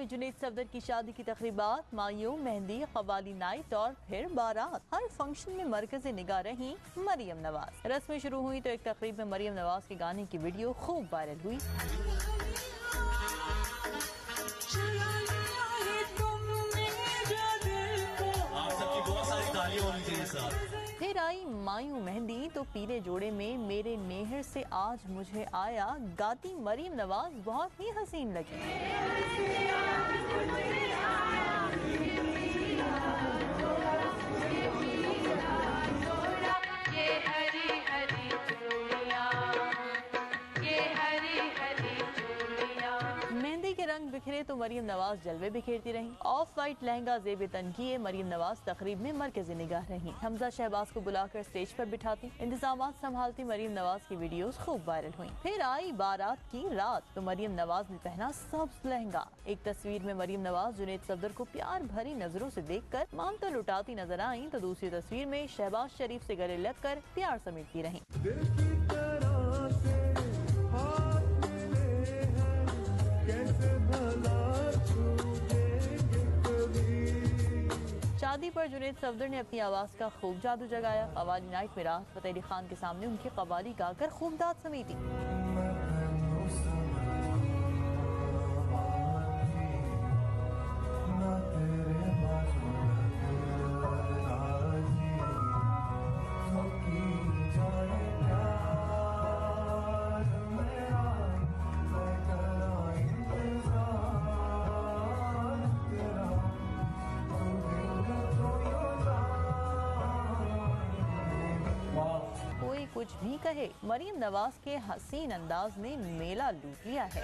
में जुनैद सफदर की शादी की तकरीबात, मायूं, मेहंदी, कवाली नाइट और फिर बारात। हर फंक्शन में मरकज़े निगाह रही मरियम नवाज। रस्में शुरू हुई तो एक तकरीब में मरियम नवाज के गाने की वीडियो खूब वायरल हुई। फिर आई मायूं मेहंदी तो पीले जोड़े में मेरे नेहर से आज मुझे आया, गाती मरियम नवाज बहुत ही हसीन लगी। मेहंदी के रंग बिखरे तो मरियम नवाज जलवे बिखेरती रहीं। ऑफ वाइट लहंगा ज़ेब तन किए मरियम नवाज तकरीब में मरकज़ी निगाह रहीं। हमजा शहबाज को बुलाकर स्टेज पर बिठाती, इंतजामात संभालती मरियम नवाज की वीडियोस खूब वायरल हुई। फिर आई बारात की रात तो मरियम नवाज ने पहना सब्ज लहंगा। एक तस्वीर में मरियम नवाज जुनैद सफदर को प्यार भरी नजरों से देखकर मामता लुटाती नजर आई तो दूसरी तस्वीर में शहबाज शरीफ से गले लगकर प्यार समेटती रहीं। शादी पर जुनैद सफदर ने अपनी आवाज का खूब जादू जगाया। कवाली नाइट में राहत फतेह अली खान के सामने उनकी कवाली गाकर खूब दाद समेटी। कोई कुछ भी कहे, मरियम नवाज के हसीन अंदाज ने मेला लूट लिया है।